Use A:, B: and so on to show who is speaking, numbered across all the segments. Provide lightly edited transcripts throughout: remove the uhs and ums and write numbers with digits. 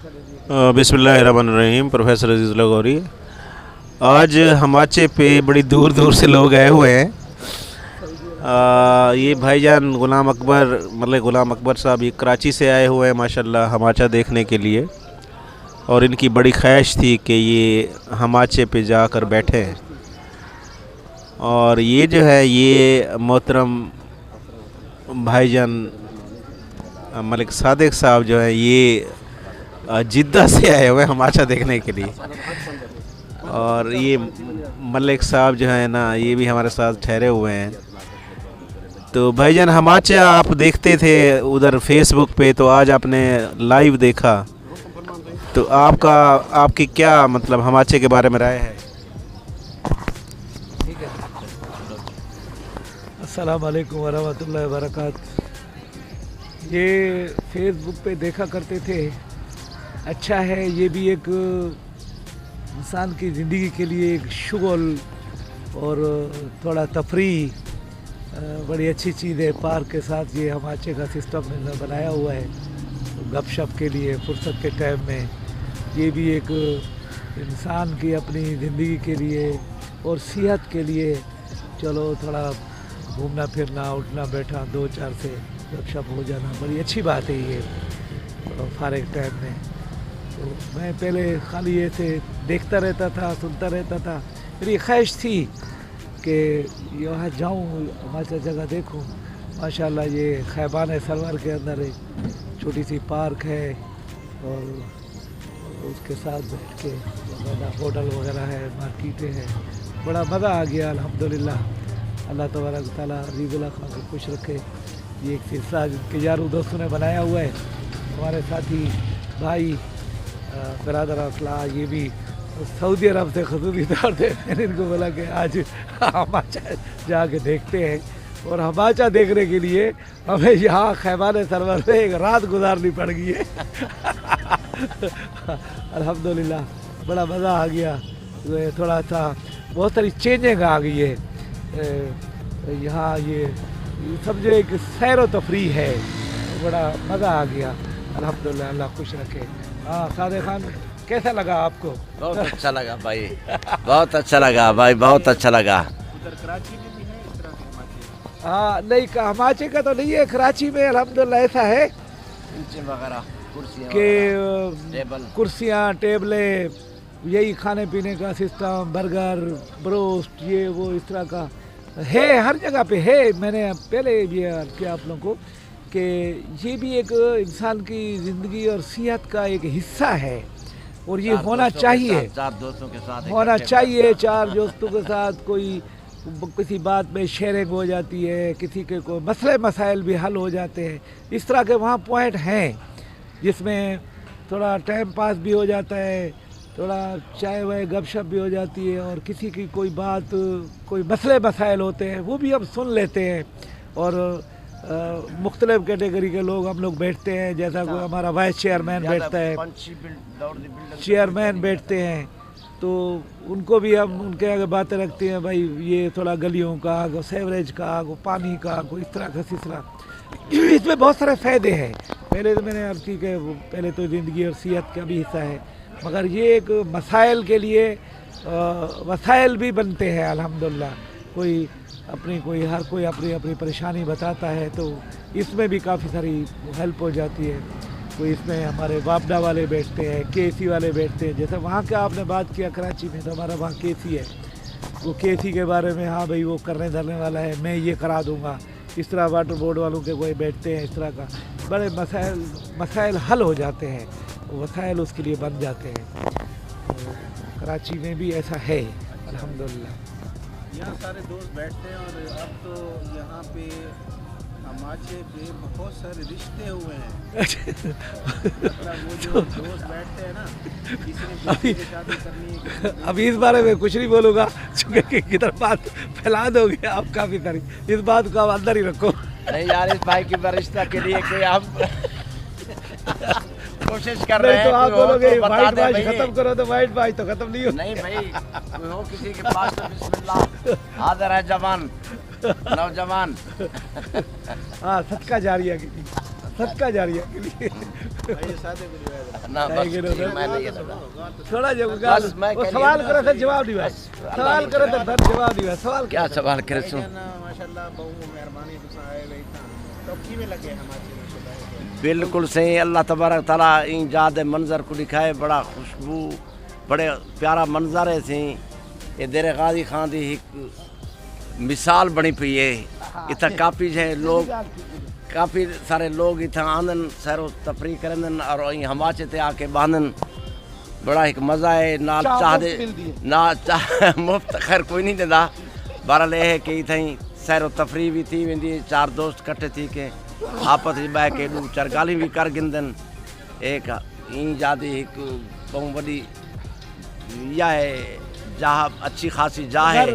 A: बिस्मिल्लाहिर्रहमानिर्रहीम। प्रोफेसर अजीज़ लगौरी। आज हमाचे पे बड़ी दूर दूर से लोग आए हुए हैं। ये भाईजान गुलाम अकबर साहब ये कराची से आए हुए हैं माशाल्लाह हमाचा देखने के लिए, और इनकी बड़ी ख्वाहिश थी कि ये हमाचे पे जाकर बैठे हैं। और ये जो है ये मोहतरम भाईजान मलिक सादिक साहब जो है ये जिद्दा से आए हुए हैं हमाचा देखने के लिए। और ये मलिक साहब जो है ना ये भी हमारे साथ ठहरे हुए हैं। तो भाईजान हमाचा आप देखते थे उधर फेसबुक पे, तो आज आपने लाइव देखा, तो आपकी क्या मतलब हमाचे के बारे में राय है?
B: अस्सलाम वालेकुम वरहमतुल्लाहि वबरकातुहू। ये फेसबुक पे देखा करते थे, अच्छा है। ये भी एक इंसान की ज़िंदगी के लिए एक शुगल और थोड़ा तफरी बड़ी अच्छी चीज़ है। पार्क के साथ ये हमाचे का सिस्टम बनाया हुआ है गपशप के लिए फुर्सत के टाइम में। ये भी एक इंसान की अपनी ज़िंदगी के लिए और सेहत के लिए, चलो थोड़ा घूमना फिरना उठना बैठा दो चार से गपशप हो जाना बड़ी अच्छी बात है ये फारिग टाइम में। तो मैं पहले खाली ऐसे देखता रहता था, सुनता रहता था। मेरी ख्वाहिश थी कि यहाँ जाऊँ, हमाचा जगह देखूँ। माशाल्लाह ये खैबान सरवर के अंदर एक छोटी सी पार्क है और उसके साथ बैठ के होटल वगैरह है, मार्केटें हैं। बड़ा मज़ा आ गया अल्हम्दुलिल्लाह। अल्लाह तबारक तआला अज़ीज़ुल खान को खुश रखे। ये एक सिलसिला के यारों दोस्तों ने बनाया हुआ है। हमारे साथी भाई बरादर असला ये भी सऊदी अरब से खसूसी तौर से मैंने इनको बोला कि आज हमाचा जाके देखते हैं। और हमाचा देखने के लिए हमें यहाँ खैबान सरवर में एक रात गुजारनी पड़ गई है। अल्हम्दुलिल्लाह बड़ा मज़ा आ गया। थोड़ा सा बहुत सारी चेंजिंग आ गई है यहाँ। ये समझो एक सैर व तफरी है, बड़ा मज़ा आ गया अल्हम्दुलिल्लाह। अल्लाह खुश रखे। हाँ सादिक खान, कैसा लगा आपको?
C: बहुत अच्छा लगा भाई, बहुत अच्छा लगा भाई, बहुत अच्छा लगा।
A: उधर कराची में भी है इस तरह के हमाचे?
B: हाँ नहीं, हमाचे का तो नहीं है। कराची में अल्हम्दुलिल्लाह ऐसा है
C: वगैरह
B: कि कुर्सियाँ टेबलें, यही खाने पीने का सिस्टम, बर्गर ब्रोस्ट ये वो इस तरह का है, हर जगह पे है। मैंने पहले ये किया आप लोगों को कि ये भी एक इंसान की ज़िंदगी और सेहत का एक हिस्सा है और ये होना चाहिए।
C: चार दोस्तों के साथ
B: होना चाहिए, चार दोस्तों के साथ कोई किसी बात में शेयरिंग हो जाती है, किसी के कोई मसले मसाइल भी हल हो जाते हैं। इस तरह के वहाँ पॉइंट हैं जिसमें थोड़ा टाइम पास भी हो जाता है, थोड़ा चाय वाय गपशप भी हो जाती है, और किसी की कोई बात कोई मसले मसाइल होते हैं वो भी हम सुन लेते हैं। और मुख्तलिफ कैटेगरी के लोग हम लोग बैठते हैं, जैसा कोई हमारा वाइस चेयरमैन बैठता है, चेयरमैन बैठते हैं, तो उनको भी हम उनके आगे बातें रखते हैं। भाई ये थोड़ा गलियों का, को सेवरेज का, को पानी का, को इस तरह का सिलसिला। इसमें बहुत सारे फ़ायदे हैं। पहले तो मैंने अर्ज़ की कि पहले तो ज़िंदगी और सेहत का भी हिस्सा है, मगर ये एक मसाइल के लिए वसाइल भी बनते हैं अल्हम्दुलिल्लाह। हर कोई अपनी अपनी परेशानी बताता है, तो इसमें भी काफ़ी सारी हेल्प हो जाती है। कोई इसमें हमारे वापडा वाले बैठते हैं, केसी वाले बैठते हैं। जैसे वहाँ का आपने बात किया कराची में, तो हमारा वहाँ केसी है, वो केसी के बारे में हाँ भाई वो करने धरने वाला है, मैं ये करा दूँगा। इस तरह वाटर बोर्ड वालों के कोई बैठते हैं, इस तरह का बड़े मसाइल हल हो जाते हैं, वसाइल उसके लिए बन जाते हैं। तो कराची में भी ऐसा है अल्हम्दुलिल्लाह।
A: यहाँ सारे दोस्त बैठते हैं, और अब तो यहाँ पे हमाचे पे बहुत सारे रिश्ते हुए हैं। मतलब वो जो दोस्त बैठते हैं ना, किसी ने शादी करनी है।
B: अभी इस बारे में कुछ नहीं बोलूँगा क्योंकि किधर बात फैला दोगे आप काफ़ी सारी। इस बात को आप अंदर ही रखो।
C: नहीं यार, इस भाई की रिश्ता के लिए कोई आप कोशिश कर रहे हैं।
B: तो आप बोलोगे
C: तो
B: वाइट बाइज खत्म करो, तो वाइट बाइज तो खत्म नहीं हो।
C: नहीं भाई, हो किसी के पास तो बिस्मिल्लाह हाजिर है जवान नौजवान।
B: हाँ, सदका जारिया की। सदका जारिया के लिए
C: ना बस ठीक, मैं नहीं कहता।
B: थोड़ा जब गाल
C: बस मैं
B: वो
C: कह
B: सवाल
C: लिया
B: करे
C: ना,
B: तो जवाब दिवा
C: बस
B: सवाल करे तो दर जवाब दिवा सवाल
C: क्या सवाल करे सो
A: माशाल्लाह बहु मेहरबानी तुसा आए वे था तो किवें लगे हमारे
C: बिल्कुल सही। अल्लाह तबारक ताला इन जाद मंजर को दिखाए, बड़ा खुशबू बड़े प्यारा मंजर है सी। ये देरे गाजी खान दी एक मिसाल बनी पई है। इतना काफ़ी है लोग, काफ़ी सारे लोग इतना आनन सैरो तफरी करन और यहीं हमाचे ते आके बांधन। बड़ा एक मज़ा है। नाल चाह दे ना चाह मुफ्त खैर कोई नहीं देता। बहरहाल ये है कि इतनी सैरो तफरी भी थी वेंदी, चार दोस्त इकट्ठे थी के आपस में बह के दू चार गाली भी कर गिनदन। एक इन जादी एक बहुत बड़ी या है जहाँ अच्छी खासी जा है।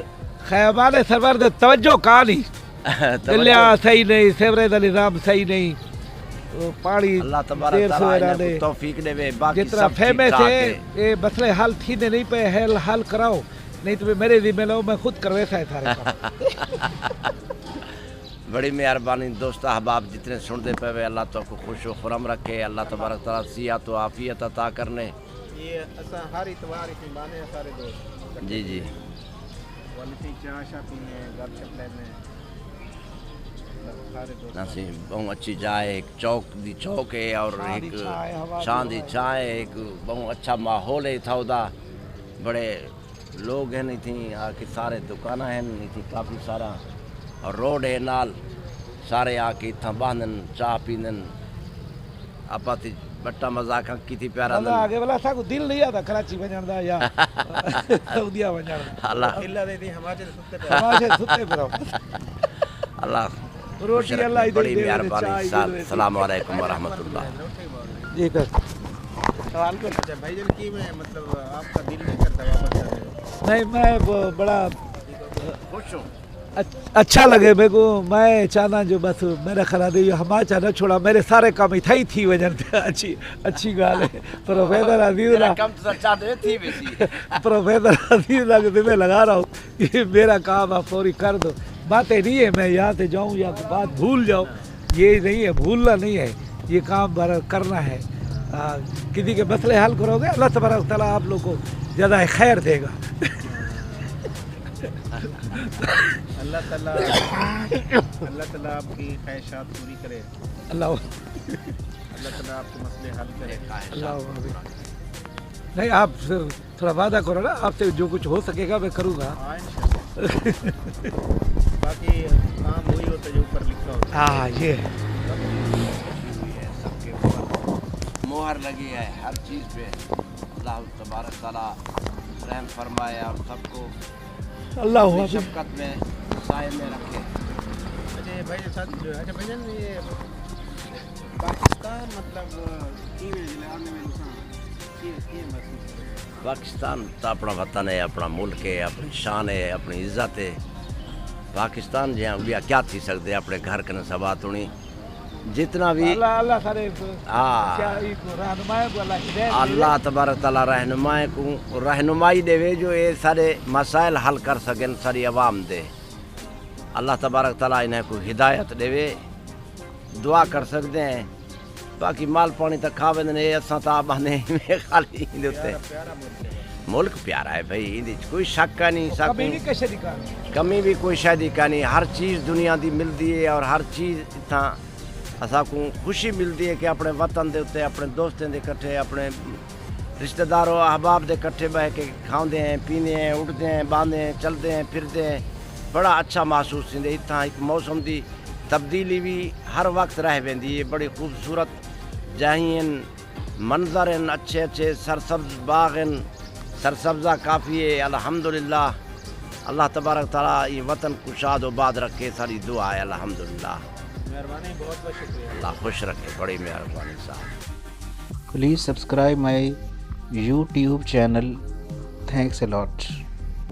B: खैबान सरवर दे तवज्जो कहानी दिलिया सही नहीं, सेवरे दा निजाम सही नहीं, वो पानी
C: अल्लाह तबारक ताला इन्हें तौफीक देवे। बाकी
B: जितना
C: सब
B: फेमे
C: ठीक
B: से
C: ठाक है।
B: ये मसले हल थीने नहीं पे हल कराओ, नहीं तो मेरे जिम्मे लो, मैं खुद करवेसा है सारे काम।
C: बड़ी मेहरबानी दोस्त अहबाब जितने सुनते पे वे, अल्लाह तो को खुश व खुरम रखे। अल्लाह तबारक ताला सियात व आफियत अता करने।
A: ये असा हर इतवार इस बाने सारे दोस्त
C: जी जी
A: क्वालिटी चाय शा पीने गपशप लेने सारे दोस्त
C: नसी बहुत अच्छी चाय, एक चौक दी चौक है और एक शांति चाय, एक बहुत अच्छा माहौल है था उदा। बड़े लोग हैं नहीं थी आके, सारे दुकाना हैं नहीं थी काफ़ी सारा, और रोड है नाल सारे आके इतना बांधन चाह पीनन। आपाती बट्टा मजाक की थी प्यारा
B: अल्लाह आगे वाला सा को दिल नहीं आता कराची वजन दा या सऊदीया वजन
C: अल्लाह
A: इल्ला दे दी हमारे सुत्ते पे
B: हमारे सुते पे रहो।
C: अल्लाह
B: रोटी अल्लाह ही दे
C: बड़ी
B: दे,
C: मेहरबानी।
B: चाय
C: सलाम अलैकुम व रहमतुल्लाह।
B: जी कर सवाल कर।
A: अच्छा भाईजान की में मतलब आपका दिल नहीं करता वापस जाने को?
B: नहीं मैं वो बड़ा
C: खुश हूँ।
B: अच्छा लगे मेरे को। मैं चाहना जो बस मेरा खरा दे हमारा चाहना छोड़ा, मेरे सारे काम इतना ही थी वजन अच्छी गाल है। प्रोफेसर अजीजुल्लाह
C: कम तो सच्चा दे थी वैसी।
B: प्रोफेसर अजीजुल्लाह के मैं लगा रहा हूँ कि मेरा काम आप फौरी कर दो। बातें नहीं है मैं यहाँ से जाऊँ या बात भूल जाऊँ, ये नहीं है, भूलना नहीं है, ये काम करना है। किसी के मसले हल करोगे अल्लाह तबारक तआला आप लोग को ज़्यादा खैर देगा।
A: अल्लाह ताला आपकी ख्वाहिशात पूरी करे।
B: अल्लाह
A: ताला आपके मसले हल करे।
B: अल्लाह नहीं आप थोड़ा वादा करो ना, आपसे जो कुछ हो सकेगा मैं करूँगा।
A: हाँ इंशाल्लाह। बाकी काम वही होता है जो ऊपर लिखा होता है।
B: हाँ ये है।
C: सबके ऊपर मोहर लगी है हर चीज़ पे। अल्लाह तबारक ताला रहम फरमाए और सबको
B: अल्लाह
C: अपनी शफ़क़त में साए में रखे।
A: अच्छा भाई साथ जो अच्छा भाईजान ये पाकिस्तान मतलब कीवें जिले आने में इंसान की महसूस
C: पाकिस्तान तो अपना वतन है, अपना मुल्क है, अपनी शान है, अपनी इज्जत है। पाकिस्तान जहाँ भी क्या थी सकते अपने घर कने सबात होनी जितना भी
B: अल्लाह सारे
C: हाँ
B: क्या इको रहनुमाई को अल्लाह हिदायत
C: अल्लाह तबारक ताला रहनुमाई को रहनुमाई देवे जो ये सारे मसाइल हल कर सकें सारी आवाम दे। अल्लाह तबारक ताला इन्हें को हिदायत देवे, दुआ कर सकते हैं। बाकी माल पानी तक खावे ने असा तो बने खाली मुल्क प्यारा है भाई, इन कोई शक का नहीं।
B: कभी भी कैसे दिखा
C: कमी भी कोई शायद का नहीं। हर चीज़ दुनिया की मिलती है और हर चीज़ इतना असा को खुशी मिलती है कि अपने वतन के उत्ते अपने दोस्तों के इकट्ठे अपने रिश्तेदारों अहबाब के इकट्ठे बह के खाते हैं पीते हैं उठते हैं बांधते हैं चलते हैं फिरते हैं। बड़ा अच्छा महसूस होंगे। इतना एक मौसम की तब्दीली भी हर वक्त रह वेंदी है। बड़ी खूबसूरत जहीं मंजर हैं, अच्छे अच्छे सरसब्ज बाग हैं, सरसब्जा काफ़ी है। अल्हम्दुलिल्लाह अल्लाह तबारक ताला ये वतन को शाद आबाद रखे, सारी दुआ है। अल्हम्दुलिल्लाह
A: मेहरबानी, बहुत बहुत शुक्रिया।
C: अल्लाह खुश रखे, बड़ी मेहरबानी साहब।
D: Please subscribe my YouTube channel. Thanks a lot.